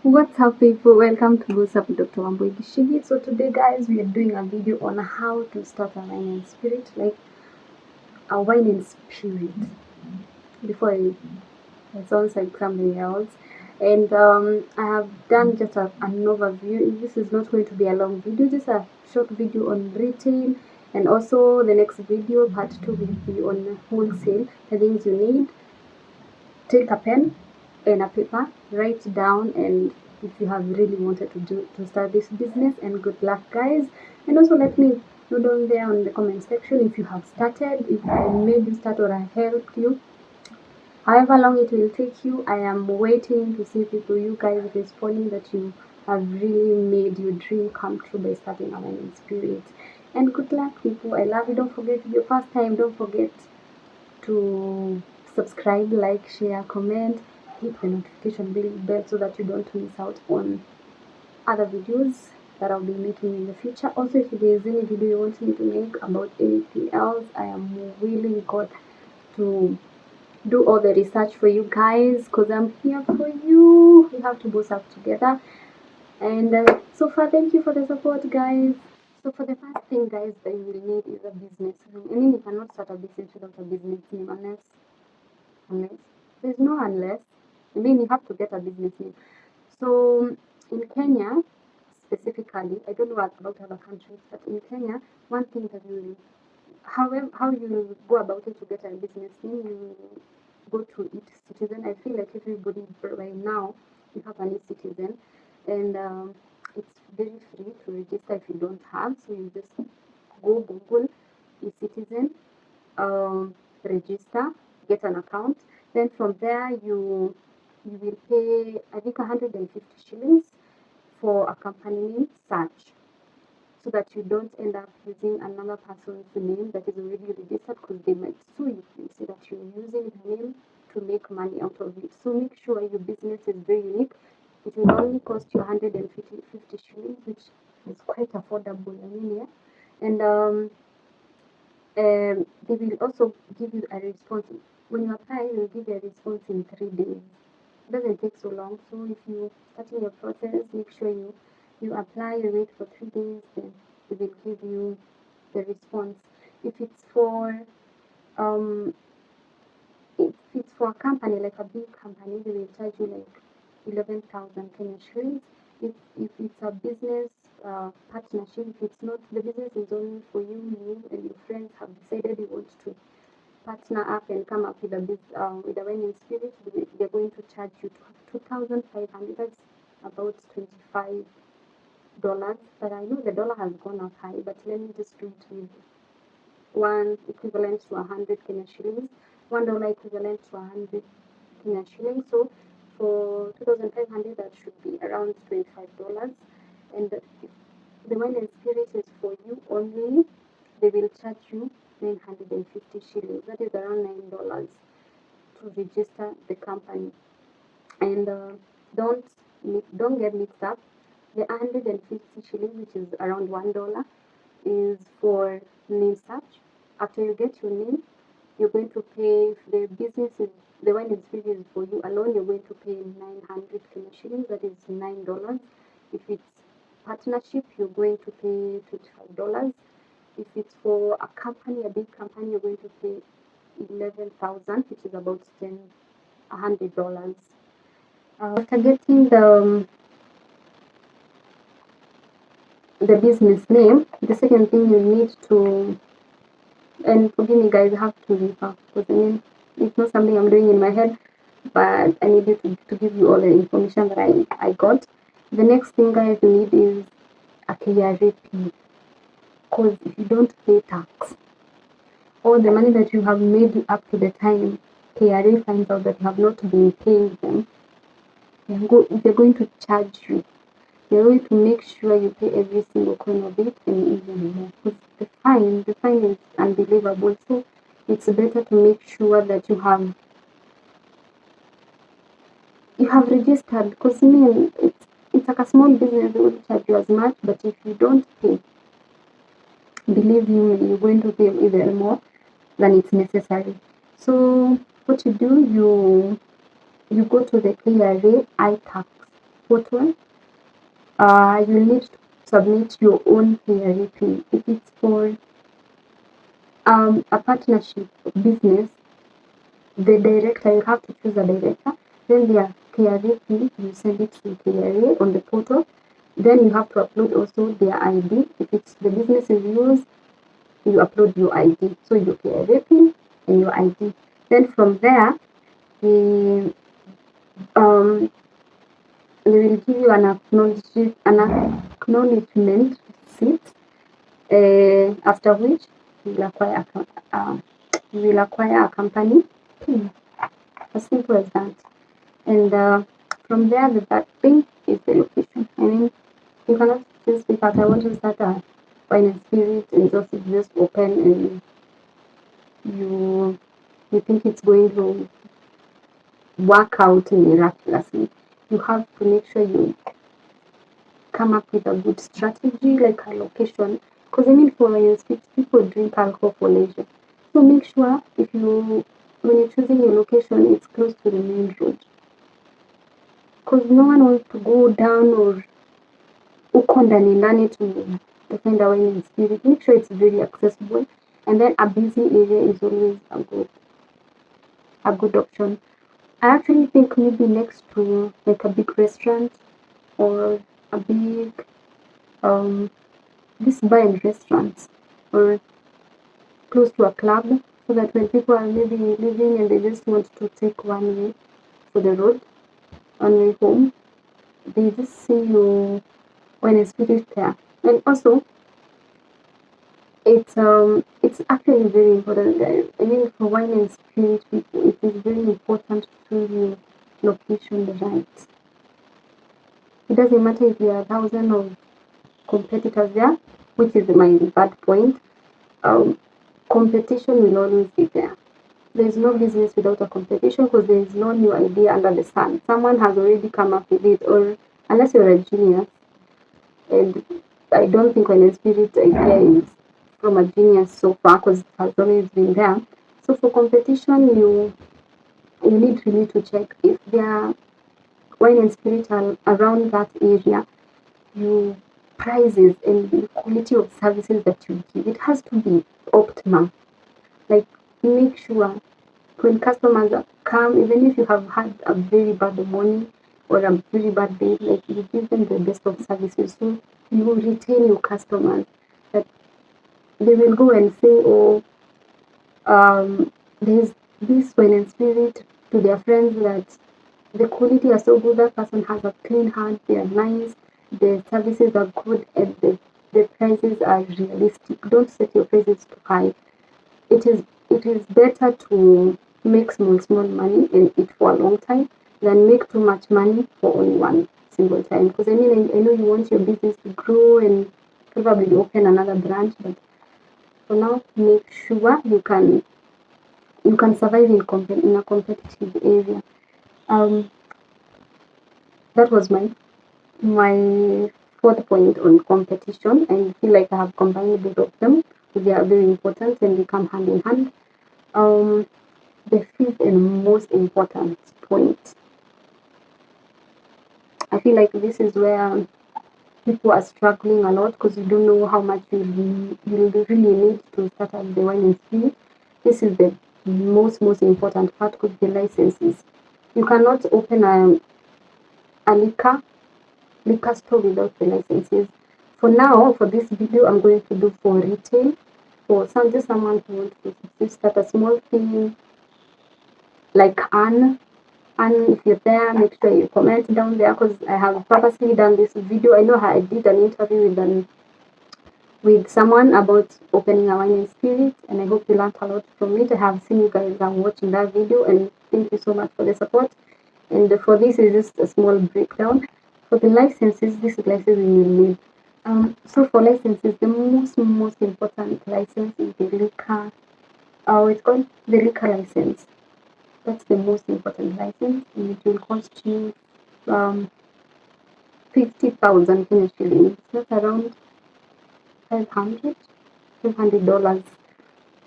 What's up, people? Welcome to What's Up with Dr. Wambui Gishigi. So today, guys, we are doing a video on how to start a wine and spirit, like a wine and spirit. Before it sounds like something else. And I have done just an overview. This is not going to be a long video, just a short video on retail. And also the next video, part 2, will be on wholesale, the things you need. Take a pen and a paper, write down, and if you have really wanted to start this business, and good luck, guys. And also let me know down there on the comment section if you have started, if I made you start or I helped you. However long it will take you, I am waiting to see people, you guys, responding that you have really made your dream come true by starting a wine spirit. And good luck, people. I love you. Don't forget, if your first time, don't forget to subscribe, like, share, comment, hit the notification bell so that you don't miss out on other videos that I'll be making in the future. Also, if there is any video you want me to make about anything else, I am willing, God, to do all the research for you guys, because I'm here for you. We have to both up together. And so far, thank you for the support, guys. So for the first thing, guys, that you will need is a business name. I mean, you cannot start a business without a business name unless there's no unless. I mean, you have to get a business name. So in Kenya specifically, I don't know about other countries, but in Kenya, one thing that you, however, how you go about it to get a business name, you go to eCitizen. I feel like everybody right now, you have an eCitizen, and it's very free to register if you don't have. So you just go Google eCitizen, register, get an account. Then from there you will pay, I think, 150 shillings for a company name search, so that you don't end up using another person's name that is already registered, because they might sue you if you say that you're using the name to make money out of it. So make sure your business is very unique. It will only cost you 150 shillings, which is quite affordable. I mean, yeah. And they will also give you a response. When you apply, they will give you a response in 3 days. It doesn't take so long. So if you starting your process, make sure you apply, you wait for 3 days, then they will give you the response. If it's for um if it's for a company, like a big company, they will charge you like 11,000 Kenya shillings. If it's a business partnership, if it's not, the business is only for you and your friends have decided you want to partner up and come up with a wine and spirit, they're going to charge you 2,500. That's about $25. But I know the dollar has gone up high, but let me just do it with one equivalent to 100 Kenya shillings, $1 equivalent to 100 Kenya shillings. So for 2,500, that should be around $25. And if the wine and spirit is for you only, they will charge you 950 shillings. That is around $9 to register the company. And don't don't get mixed up. The 150 shillings, which is around $1, is for name search. After you get your name, you're going to pay. If the business is, the wine and spirit is for you alone, you're going to pay 900 Kenya shillings. That is $9. If it's partnership, you're going to pay $25. If it's for a company, a big company, you're going to pay 11,000, which is about $100. After getting the business name, the second thing you need to, and forgive me, guys, I have to refer, because I mean, it's not something I'm doing in my head, but I need you to give you all the information that I got. The next thing, guys, you need is a KRA pin, because if you don't pay tax, all the money that you have made up to the time KRA finds out that you have not been paying them, they're going to charge you. They're going to make sure you pay every single coin of it and even more. Because the fine is unbelievable. So it's better to make sure that you have registered, because it's like a small business, they won't charge you as much, but if you don't pay, believe me, you're going to pay even more than it's necessary. So what you do, you go to the KRA iTax. portal, you need to submit your own KRA pin. If it's for a partnership business, the director, you have to choose a director, then their KRA pin, you send it to KRA on the portal. Then you have to upload also their ID. If it's the business is yours, you upload your ID, so your KRA pin and your ID. Then from there, they they will give you an acknowledgement receipt. After which you will acquire a company pin. As simple as that. And from there, the bad thing is the location. I mean, you cannot just because I want to start a wine and spirit and just open and you think it's going to work out miraculously. You have to make sure you come up with a good strategy, like a location. Because I mean, for wine and spirit, people drink alcohol for leisure. So make sure when you're choosing your location, it's close to the main road. Because no one wants to go down or uko ndani to find a wine and spirit. Make sure it's very accessible, and then a busy area is always a good option. I actually think maybe next to like a big restaurant or a big this bar and restaurants or close to a club, so that when people are maybe leaving and they just want to take one way for the road on way home, they just see you when a spirit there. And also it's actually very important, guys. I mean, for wine and spirit people, it is very important to choose your location right. It doesn't matter if there are thousands of competitors there, which is my bad point. Competition will always be there. There's no business without a competition because there is no new idea under the sun. Someone has already come up with it, or unless you're a genius, and I don't think wine and spirit idea is from a genius so far because it has always been there. So for competition, you need really to check if there are wine and spirit are around that area. Your prices and the quality of services that you give, it has to be optimum. Like make sure when customers come, even if you have had a very bad morning or a very bad day, like you give them the best of services, so you retain your customers. That they will go and say, oh, there's this wine and spirit to their friends that the quality is so good, that person has a clean heart, they are nice, the services are good, and the prices are realistic. Don't set your prices too high. It is better to make small money and eat for a long time than make too much money for only one single time. Because I mean, I know you want your business to grow and probably open another branch, but for now, make sure you can survive in a competitive area. Um, that was my fourth point on competition. I feel like I have combined both of them. They are very important and they come hand in hand. Um, the fifth and most important point, I feel like this is where people are struggling a lot because you don't know how much you really need to start up the wine and spirit. This is the most important part because the licenses. You cannot open a liquor store without the licenses. For now, for this video, I'm going to do for retail. For someone who wants to start a small thing like Anne. And if you're there, make sure you comment down there because I have purposely done this video. I know I did an interview with someone about opening a wine and spirit, and I hope you learned a lot from it. I have seen you guys are watching that video, and thank you so much for the support. And for this is just a small breakdown. For the licenses, this is license you need. So for licenses, the most important license is the liquor. It's called the liquor license. That's the most important license, and it will cost you 50,000 Kenya shillings. That's around $500.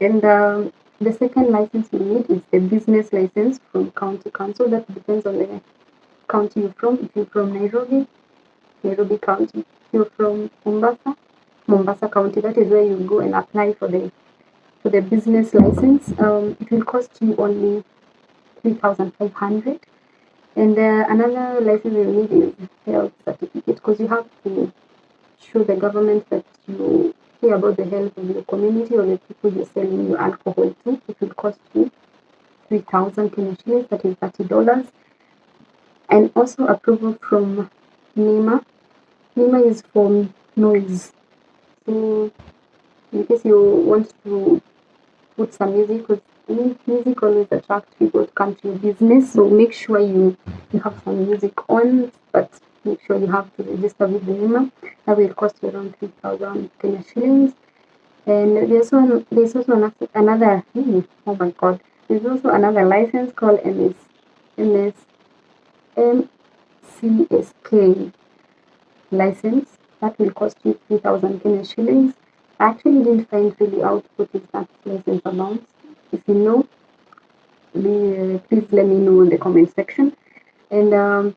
And the second license you need is the business license from county council. That depends on the county you're from. If you're from Nairobi, Nairobi County. If you're from Mombasa, Mombasa County. That is where you go and apply for the business license. It will cost you only 3,500. And another license you need is health certificate, because you have to show the government that you care about the health of your community or the people you're selling your alcohol to. It will cost you 3,000 Kenya shillings, that is $30. And also approval from NEMA. NEMA is for noise. So in case you want to put some music, because music always attracts people to come to your business. So make sure you have some music on, but make sure you have to register with the NEMA. That will cost you around 3,000 Kenya shillings. And there's also another, oh my god, there's also another license called MCSK license. That will cost you 3,000 Kenya shillings. I actually didn't find really out what is that license amount. If you know, please let me know in the comment section. And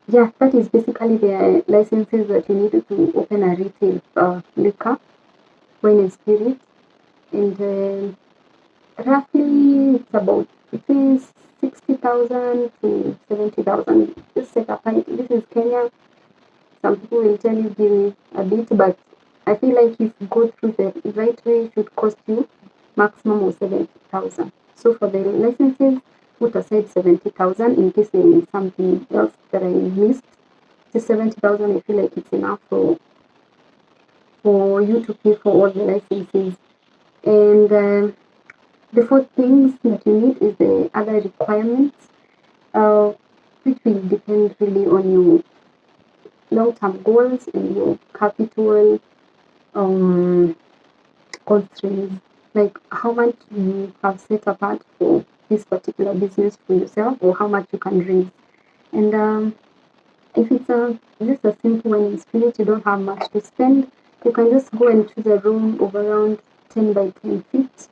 yeah, that is basically the licenses that you need to open a retail liquor, wine and spirit. And roughly it's about between 60,000 to 70,000. Just set aside. This is Kenya. Some people will tell you give me a bit, but I feel like if you go through the right way, it should cost you maximum of 70,000. So for the licenses, put aside 70,000 in case there is something else that I missed. The 70,000, I feel like it's enough for you to pay for all the licenses. And the fourth things that you need is the other requirements, which will depend really on your long-term goals and your capital constraints, like how much you have set apart for this particular business for yourself, or how much you can raise. And if it's just a simple wine and spirit, you don't have much to spend, you can just go and choose a room of around 10 by 10 feet.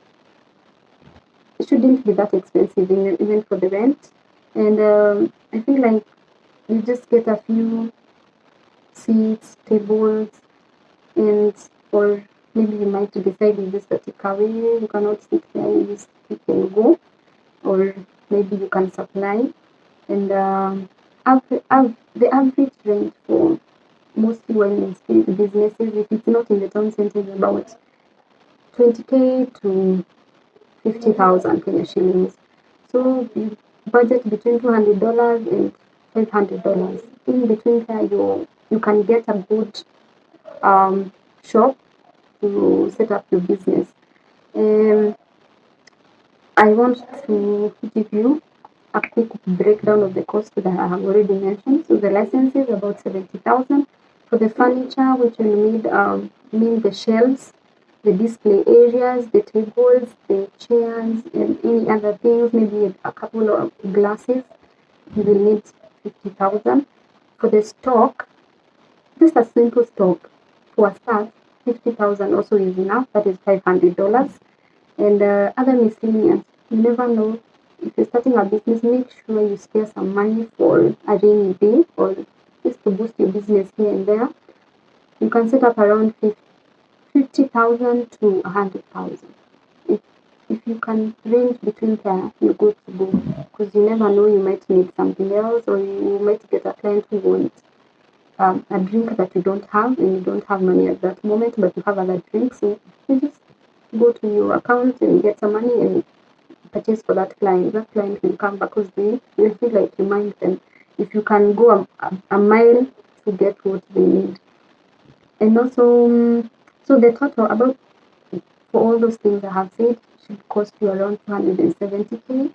It shouldn't be that expensive even for the rent. And I feel like you just get a few seats, tables, and or maybe you might decide you just a takeaway. You cannot sit there, you just take and go, or maybe you can supply. And the average rent for mostly wine and spirit businesses, if it's not in the town center, is about 20K to 50,000 Kenya shillings. So you budget between $200 and $500. In between there, you can get a good shop to set up your business. Um, I want to give you a quick breakdown of the cost that I have already mentioned. So the license is about 70,000. For the furniture, which will mean the shelves, the display areas, the tables, the chairs, and any other things, maybe a couple of glasses, you will need 50,000. For the stock, just a simple stock for a start, 50,000 also is enough. That is $500. And other miscellaneous, you never know. If you're starting a business, make sure you spare some money for a rainy day, or just to boost your business here and there. You can set up around 50,000 to 100,000. If you can range between there, you're good to go. Because you never know, you might need something else, or you might get a client who wants a drink that you don't have, and you don't have money at that moment, but you have other drinks. So you just go to your account and get some money and purchase for that client. That client will come back because they will feel like you mind them. If you can go a mile to get what they need. And also, so the total about for all those things I have said should cost you around 270K.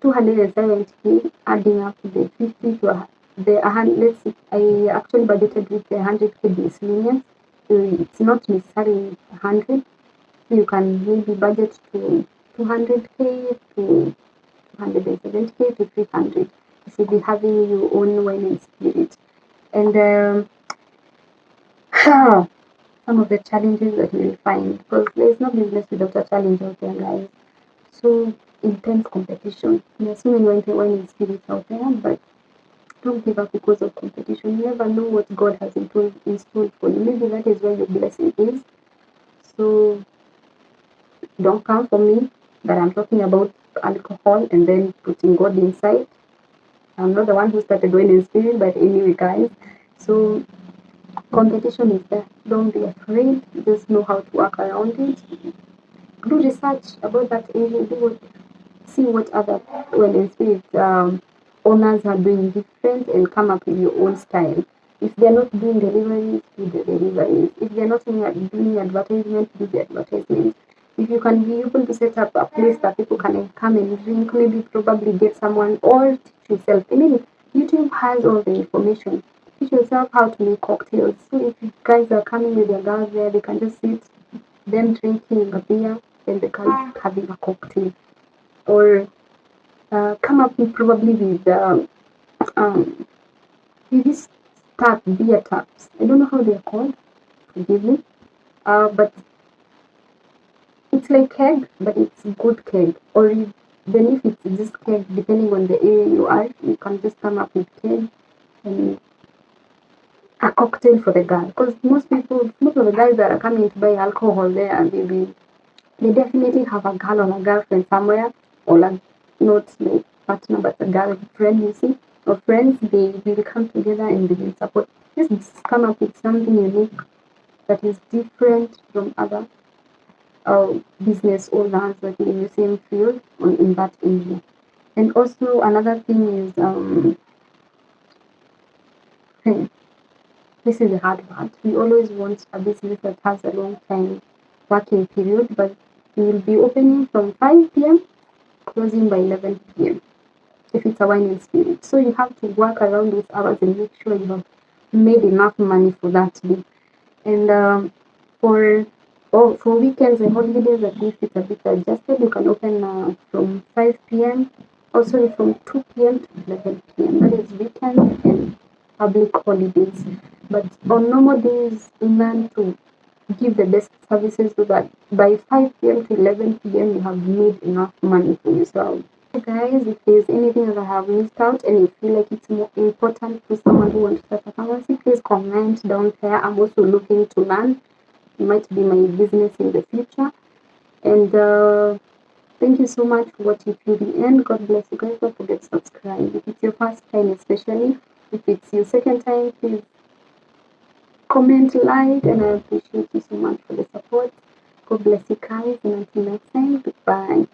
270K adding up to the 50 to the 100. Let's see, I actually budgeted with the 100K miscellaneous. So it's not necessarily 100. You can maybe budget to 200K to 270K to 300. You should be having your own wine and spirit. And some of the challenges that you will find, because there is no business without a challenge out there, guys. So intense competition. There are so many wine and spirits out there, but Don't give up because of competition. You never know what God has in store for you. Maybe that is where your blessing is. So don't come for me that I'm talking about alcohol and then putting God inside. I'm not the one who started wine and spirit, but anyway, guys. So competition is there. Don't be afraid. Just know how to work around it. Do research about that area. See what other wine and spirit owners are doing different and come up with your own style. If they're not doing deliveries, do the deliveries. If they're not doing advertisement, do the advertisement. If you can be able to set up a place that people can come and drink, maybe probably get someone or teach yourself. I mean, YouTube has all the information. Teach yourself how to make cocktails. So if you guys are coming with your girls there, they can just sit, them drinking a beer, and the guys having a cocktail. Or come up with probably um, with this beer taps. I don't know how they're called, forgive me. But it's like keg, but it's good keg. Or even if it's just keg, depending on the area you are, you can just come up with keg and a cocktail for the guy. Because most of the guys that are coming to buy alcohol there, and they definitely have a girl or a girlfriend somewhere, or like not like partner but a girlfriend, you see, or friends. They will come together and they will support. Just come up with something unique that is different from other business owners that in the same field or in that area. And also another thing is this is the hard part. We always want a business that has a long time working period, but we will be opening from 5 p.m. closing by 11 p.m. if it's a wine and spirit. So you have to work around those hours and make sure you have made enough money for that day. And for for weekends and holidays, at least it's a bit adjusted. You can open from 5 p.m. Also from 2 p.m. to 11 p.m. That is weekends and public holidays. But on normal days, learn to give the best services so that by 5 p.m. to 11 p.m. you have made enough money for yourself. So guys, if there's anything that I have missed out and you feel like it's more important for someone who wants to start a pharmacy, please comment down there. I'm also looking to learn. It might be my business in the future. And thank you so much for watching till the end. God bless you guys. Don't forget to subscribe. If it's your first time, especially if it's your second time, please comment, like, and I appreciate you so much for the support. God bless you guys, and until next time, goodbye.